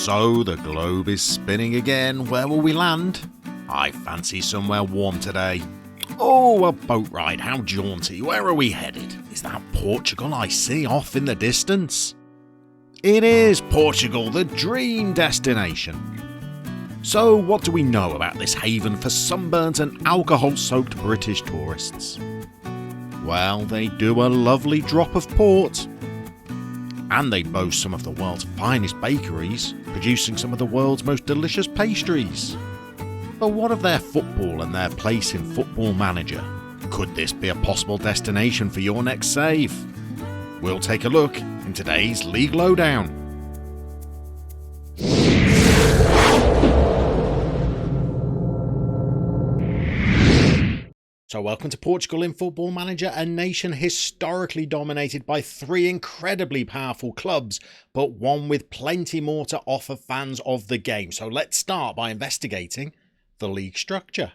So the globe is spinning again. Where will we land? I fancy somewhere warm today. Oh, a boat ride, how jaunty. Where are we headed? Is that Portugal I see off in the distance? It is Portugal, the dream destination. So what do we know about this haven for sunburnt and alcohol-soaked British tourists? Well, they do a lovely drop of port. And they boast some of the world's finest bakeries, producing some of the world's most delicious pastries. But what of their football and their place in Football Manager? Could this be a possible destination for your next save? We'll take a look in today's League Lowdown. So welcome to Portugal in Football Manager, a nation historically dominated by three incredibly powerful clubs, but one with plenty more to offer fans of the game. So let's start by investigating the league structure.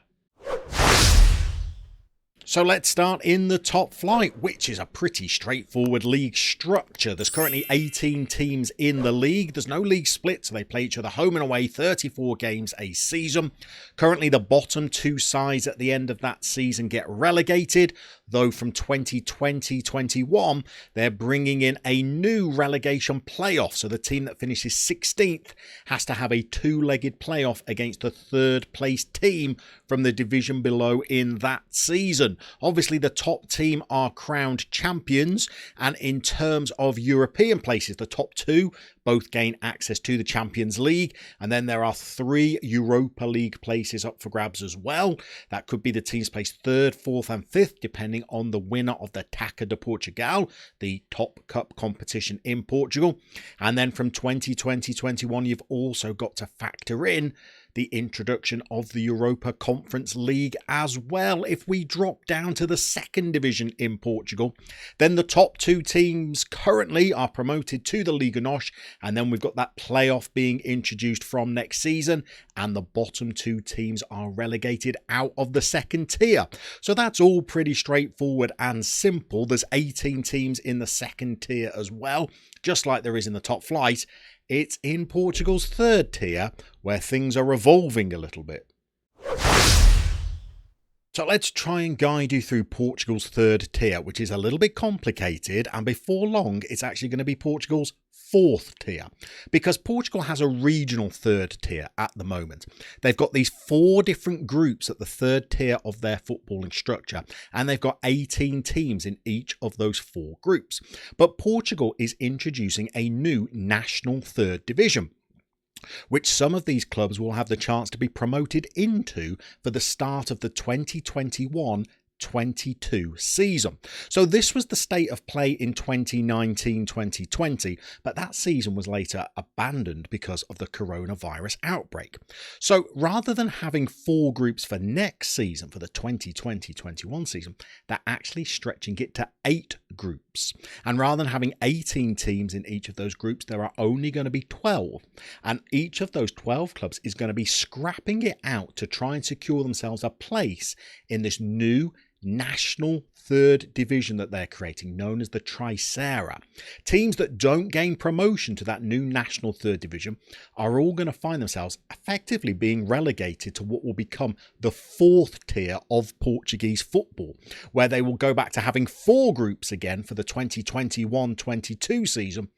So let's start in the top flight, which is a pretty straightforward league structure. There's currently 18 teams in the league. There's no league split, so they play each other home and away, 34 games a season. Currently, the bottom two sides at the end of that season get relegated, though from 2020-21, they're bringing in a new relegation playoff. So the team that finishes 16th has to have a two-legged playoff against the third-place team from the division below in that season. Obviously, the top team are crowned champions, and in terms of European places, the top two both gain access to the Champions League, and then there are 3 Europa League places up for grabs as well. That could be the teams placed 3rd, 4th and 5th, depending on the winner of the Taça de Portugal, the top cup competition in Portugal. And then from 2020-21, you've also got to factor in the introduction of the Europa Conference League as well. If we drop down to the 2nd division in Portugal, then the top 2 teams currently are promoted to the Liga NOS, and then we've got that playoff being introduced from next season, and the bottom 2 teams are relegated out of the 2nd tier. So that's all pretty straightforward and simple. There's 18 teams in the 2nd tier as well, just like there is in the top flight. It's in Portugal's 3rd tier where things are evolving a little bit. So let's try and guide you through Portugal's 3rd tier, which is a little bit complicated, and before long it's actually going to be Portugal's 4th tier, because Portugal has a regional 3rd tier at the moment. They've got these 4 different groups at the 3rd tier of their footballing structure, and they've got 18 teams in each of those 4 groups. But Portugal is introducing a new national 3rd division, which some of these clubs will have the chance to be promoted into for the start of the 2021-22 season. So this was the state of play in 2019-2020, but that season was later abandoned because of the coronavirus outbreak. So rather than having 4 groups for next season, for the 2020-21 season, they're actually stretching it to 8 groups. And rather than having 18 teams in each of those groups, there are only going to be 12. And each of those 12 clubs is going to be scrapping it out to try and secure themselves a place in this new national 3rd division that they're creating, known as the Tricera. Teams that don't gain promotion to that new national 3rd division are all going to find themselves effectively being relegated to what will become the 4th tier of Portuguese football, where they will go back to having 4 groups again for the 2021-22 season,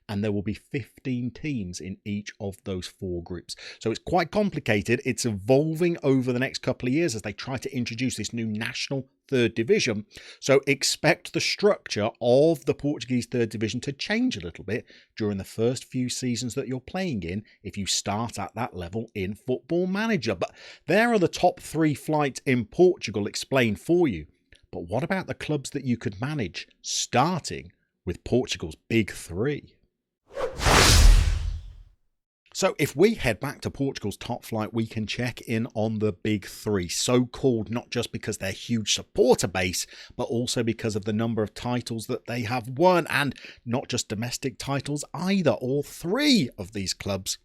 and there will be 15 teams in each of those 4 groups. So it's quite complicated. It's evolving over the next couple of years as they try to introduce this new national 3rd division. So expect the structure of the Portuguese 3rd division to change a little bit during the first few seasons that you're playing in if you start at that level in Football Manager. But there are the top 3 flights in Portugal explained for you. But what about the clubs that you could manage, starting with Portugal's big 3? So if we head back to Portugal's top flight, we can check in on the big 3, so-called not just because they're huge supporter base, but also because of the number of titles that they have won, and not just domestic titles either. All 3 of these clubs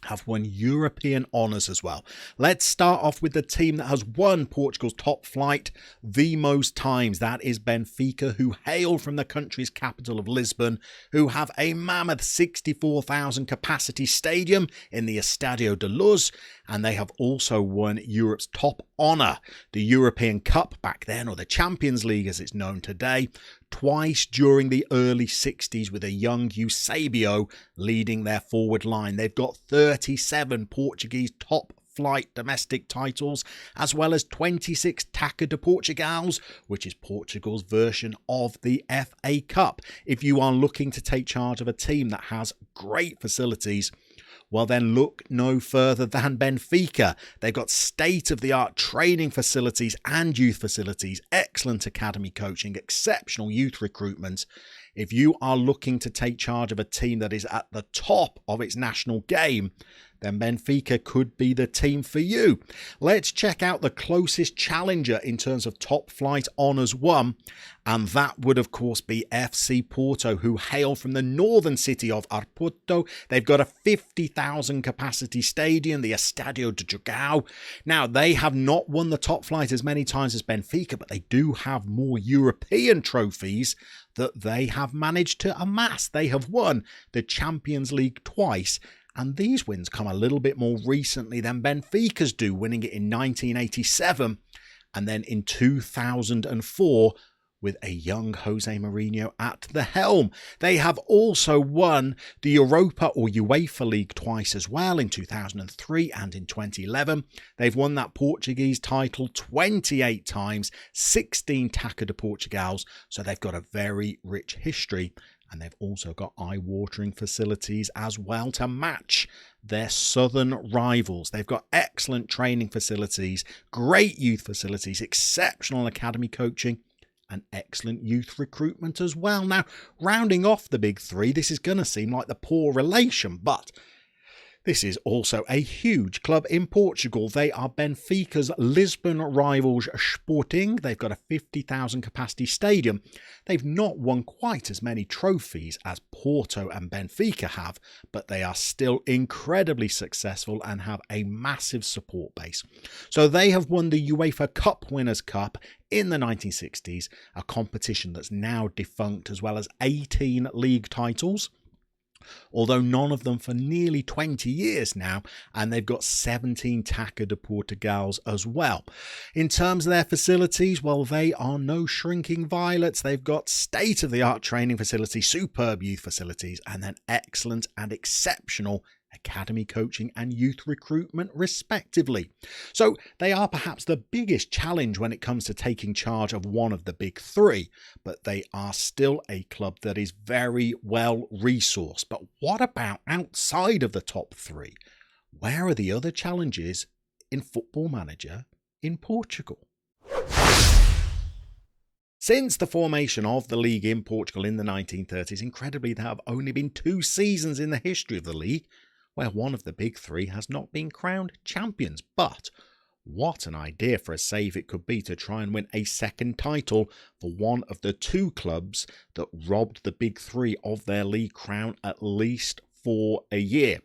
have won European honours as well. Let's start off with the team that has won Portugal's top flight the most times. That is Benfica, who hail from the country's capital of Lisbon, who have a mammoth 64,000 capacity stadium in the Estadio da Luz, and they have also won Europe's top honour, the European Cup back then, or the Champions League as it's known today, twice during the early 60s with a young Eusebio leading their forward line. They've got 37 Portuguese top flight domestic titles, as well as 26 Taça de Portugals, which is Portugal's version of the FA Cup. If you are looking to take charge of a team that has great facilities, well then look no further than Benfica. They've got state-of-the-art training facilities and youth facilities, excellent academy coaching, exceptional youth recruitment. If you are looking to take charge of a team that is at the top of its national game, then Benfica could be the team for you. Let's check out the closest challenger in terms of top flight honours won, and that would of course be FC Porto, who hail from the northern city of Porto. They've got a 50,000 capacity stadium, the Estadio de Dragão. Now, they have not won the top flight as many times as Benfica, but they do have more European trophies that they have managed to amass. They have won the Champions League twice, and these wins come a little bit more recently than Benfica's do, winning it in 1987 and then in 2004 with a young Jose Mourinho at the helm. They have also won the Europa or UEFA League twice as well, in 2003 and in 2011. They've won that Portuguese title 28 times, 16 Taça de Portugals, so they've got a very rich history. And they've also got eye-watering facilities as well to match their southern rivals. They've got excellent training facilities, great youth facilities, exceptional academy coaching, and excellent youth recruitment as well. Now, rounding off the big three, this is going to seem like the poor relation, but this is also a huge club in Portugal. They are Benfica's Lisbon rivals Sporting. They've got a 50,000 capacity stadium. They've not won quite as many trophies as Porto and Benfica have, but they are still incredibly successful and have a massive support base. So they have won the UEFA Cup Winners' Cup in the 1960s, a competition that's now defunct, as well as 18 league titles, although none of them for nearly 20 years now, and they've got 17 Taça de Portugals as well. In terms of their facilities, well, they are no shrinking violets. They've got state-of-the-art training facilities, superb youth facilities, and then excellent and exceptional academy coaching and youth recruitment respectively. So they are perhaps the biggest challenge when it comes to taking charge of one of the big three, but they are still a club that is very well resourced. But what about outside of the top three? Where are the other challenges in Football Manager in Portugal? Since the formation of the league in Portugal in the 1930s, incredibly, there have only been 2 seasons in the history of the league where one of the big three has not been crowned champions. But what an idea for a save it could be to try and win a second title for one of the 2 clubs that robbed the big three of their league crown at least for a year.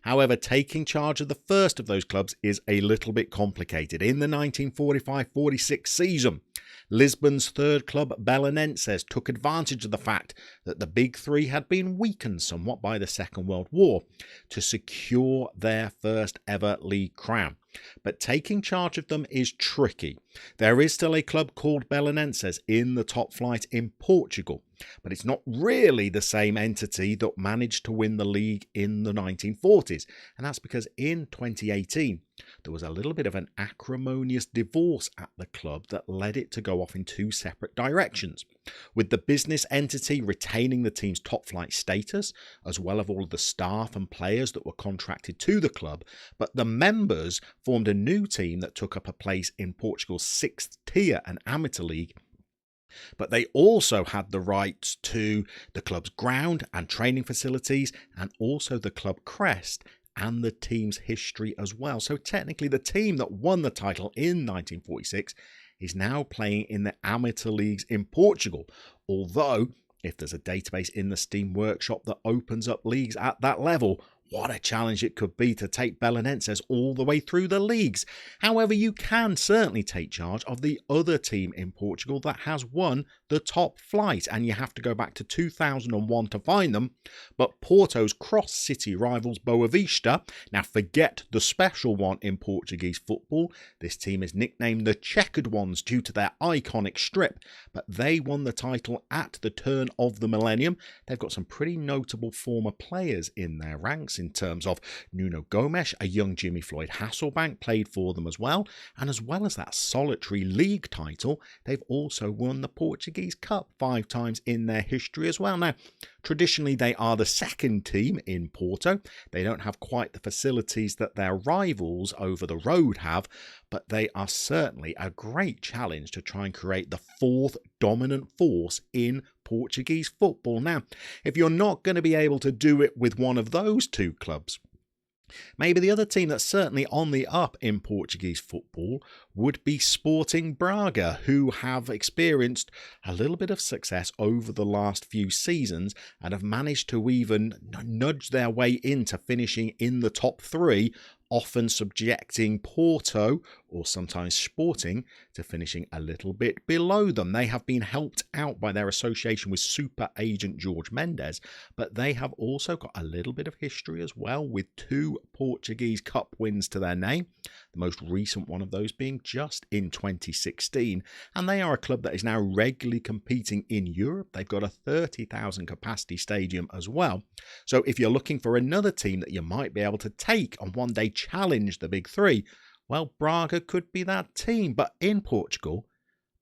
However, taking charge of the first of those clubs is a little bit complicated. In the 1945-46 season, Lisbon's third club, Belenenses, took advantage of the fact that the big three had been weakened somewhat by the Second World War to secure their first ever league crown. But taking charge of them is tricky. There is still a club called Belenenses in the top flight in Portugal, but it's not really the same entity that managed to win the league in the 1940s. And that's because in 2018, there was a little bit of an acrimonious divorce at the club that led it to go off in 2 separate directions, with the business entity retaining the team's top flight status, as well as all of the staff and players that were contracted to the club, but the members formed a new team that took up a place in Portugal's 6th tier and amateur league. But they also had the rights to the club's ground and training facilities, and also the club crest and the team's history as well. So technically the team that won the title in 1946 is now playing in the amateur leagues in Portugal, although if there's a database in the Steam Workshop that opens up leagues at that level, what a challenge it could be to take Belenenses all the way through the leagues. However, you can certainly take charge of the other team in Portugal that has won the top flight, and you have to go back to 2001 to find them. But Porto's cross-city rivals Boavista, now forget the special one in Portuguese football, this team is nicknamed the Checkered Ones due to their iconic strip, but they won the title at the turn of the millennium. They've got some pretty notable former players in their ranks in terms of Nuno Gomes, a young Jimmy Floyd Hasselbank played for them as well as that solitary league title, they've also won the Portuguese Cup 5 times in their history as well. Now, traditionally they are the second team in Porto. They don't have quite the facilities that their rivals over the road have, but they are certainly a great challenge to try and create the fourth dominant force in Portuguese football. Now, if you're not going to be able to do it with one of those two clubs, maybe the other team that's certainly on the up in Portuguese football would be Sporting Braga, who have experienced a little bit of success over the last few seasons and have managed to even nudge their way into finishing in the top 3, often subjecting Porto, or sometimes Sporting, to finishing a little bit below them. They have been helped out by their association with super agent George Mendes, but they have also got a little bit of history as well, with 2 Portuguese Cup wins to their name, the most recent one of those being just in 2016, and they are a club that is now regularly competing in Europe. They've got a 30,000 capacity stadium as well. So if you're looking for another team that you might be able to take and one day challenge the big 3, well, Braga could be that team. But in Portugal,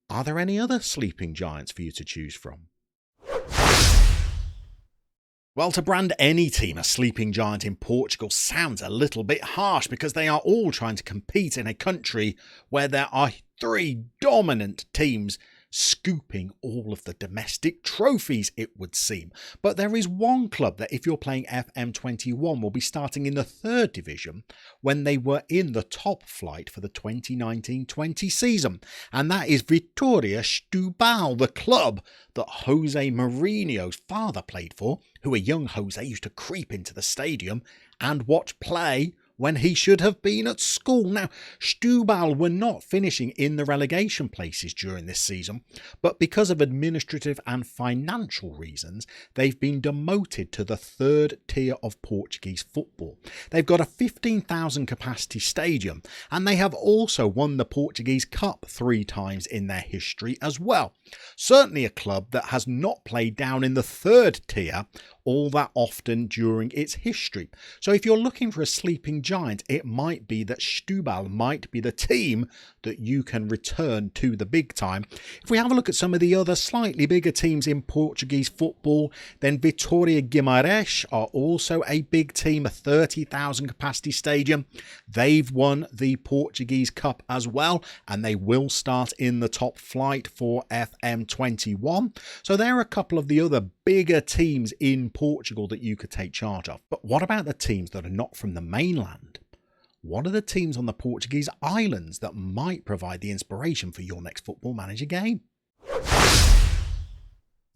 are there any other sleeping giants for you to choose from? Well, to brand any team a sleeping giant in Portugal sounds a little bit harsh, because they are all trying to compete in a country where there are 3 dominant teams scooping all of the domestic trophies, it would seem. But there is one club that, if you're playing FM21, will be starting in the 3rd division when they were in the top flight for the 2019-20 season, and that is Vitória Setúbal, the club that Jose Mourinho's father played for, who a young Jose used to creep into the stadium and watch play when he should have been at school. Now, Setúbal were not finishing in the relegation places during this season, but because of administrative and financial reasons, they've been demoted to the 3rd tier of Portuguese football. They've got a 15,000 capacity stadium, and they have also won the Portuguese Cup 3 times in their history as well. Certainly a club that has not played down in the 3rd tier all that often during its history. So if you're looking for a sleeping giant, it might be that Setúbal might be the team that you can return to the big time. If we have a look at some of the other slightly bigger teams in Portuguese football, then Vitória Guimarães are also a big team, a 30,000 capacity stadium. They've won the Portuguese Cup as well, and they will start in the top flight for FM21. So there are a couple of the other bigger teams in Portugal that you could take charge of. But what about the teams that are not from the mainland? What are the teams on the Portuguese islands that might provide the inspiration for your next Football Manager game?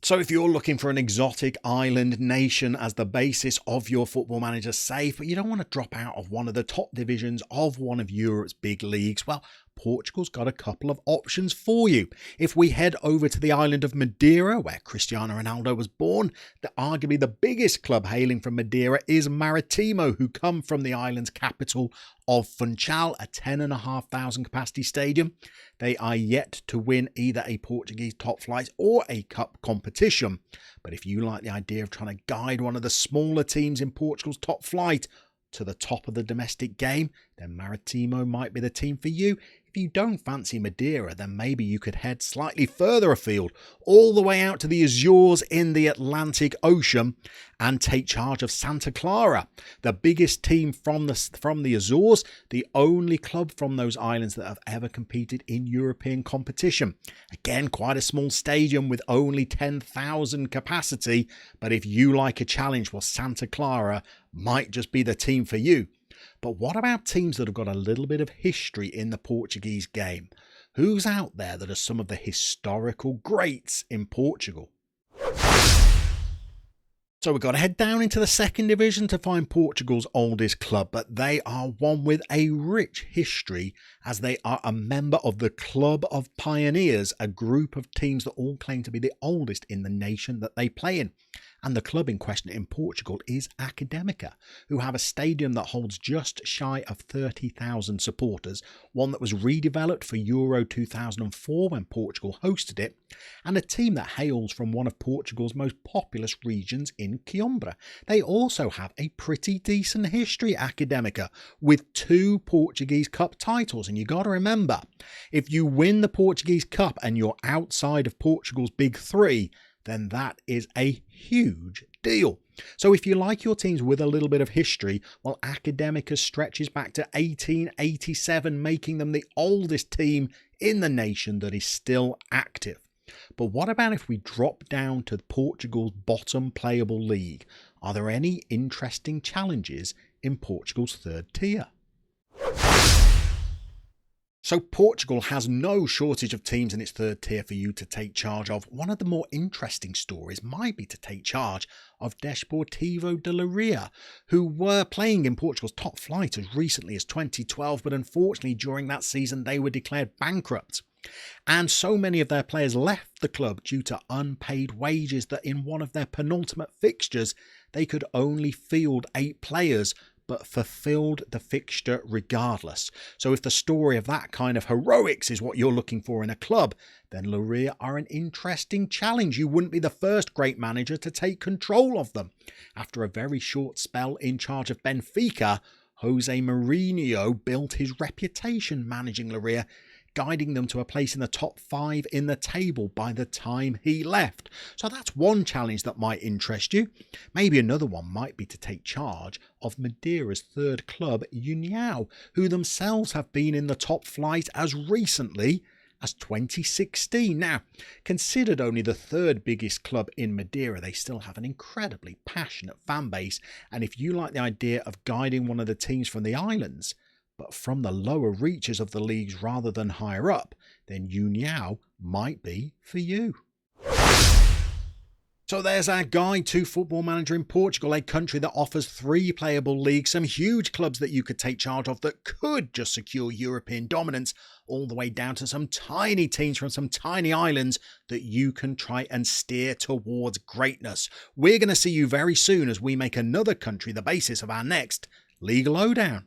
So if you're looking for an exotic island nation as the basis of your Football Manager save, but you don't want to drop out of one of the top divisions of one of Europe's big leagues, well, Portugal's got a couple of options for you. If we head over to the island of Madeira, where Cristiano Ronaldo was born, arguably the biggest club hailing from Madeira is Maritimo, who come from the island's capital of Funchal, a 10,500 capacity stadium. They are yet to win either a Portuguese top flight or a cup competition. But if you like the idea of trying to guide one of the smaller teams in Portugal's top flight to the top of the domestic game, then Maritimo might be the team for you. If you don't fancy Madeira, then maybe you could head slightly further afield, all the way out to the Azores in the Atlantic Ocean, and take charge of Santa Clara, the biggest team from the Azores, the only club from those islands that have ever competed in European competition. Again, quite a small stadium with only 10,000 capacity, but if you like a challenge, well, Santa Clara might just be the team for you. But what about teams that have got a little bit of history in the Portuguese game? Who's out there that are some of the historical greats in Portugal? So we've got to head down into the second division to find Portugal's oldest club, but they are one with a rich history as they are a member of the Club of Pioneers, a group of teams that all claim to be the oldest in the nation that they play in. And the club in question in Portugal is Académica, who have a stadium that holds just shy of 30,000 supporters, one that was redeveloped for Euro 2004 when Portugal hosted it, and a team that hails from one of Portugal's most populous regions in Coimbra. They also have a pretty decent history, Académica, with 2 Portuguese Cup titles. And you got to remember, if you win the Portuguese Cup and you're outside of Portugal's big 3, then that is a huge deal. So if you like your teams with a little bit of history, well, Académica stretches back to 1887, making them the oldest team in the nation that is still active. But what about if we drop down to Portugal's bottom playable league? Are there any interesting challenges in Portugal's third tier? So Portugal has no shortage of teams in its third tier for you to take charge of. One of the more interesting stories might be to take charge of Desportivo de Leiria, who were playing in Portugal's top flight as recently as 2012, but unfortunately during that season they were declared bankrupt. And so many of their players left the club due to unpaid wages that in one of their penultimate fixtures they could only field 8 players, but fulfilled the fixture regardless. So if the story of that kind of heroics is what you're looking for in a club, then Leiria are an interesting challenge. You wouldn't be the first great manager to take control of them. After a very short spell in charge of Benfica, Jose Mourinho built his reputation managing Leiria, guiding them to a place in the top 5 in the table by the time he left. So that's one challenge that might interest you. Maybe another one might be to take charge of Madeira's third club, União, who themselves have been in the top flight as recently as 2016. Now, considered only the 3rd biggest club in Madeira, they still have an incredibly passionate fan base, and if you like the idea of guiding one of the teams from the islands, but from the lower reaches of the leagues rather than higher up, then União might be for you. So there's our guide to Football Manager in Portugal, a country that offers 3 playable leagues, some huge clubs that you could take charge of that could just secure European dominance, all the way down to some tiny teams from some tiny islands that you can try and steer towards greatness. We're going to see you very soon as we make another country the basis of our next League Lowdown.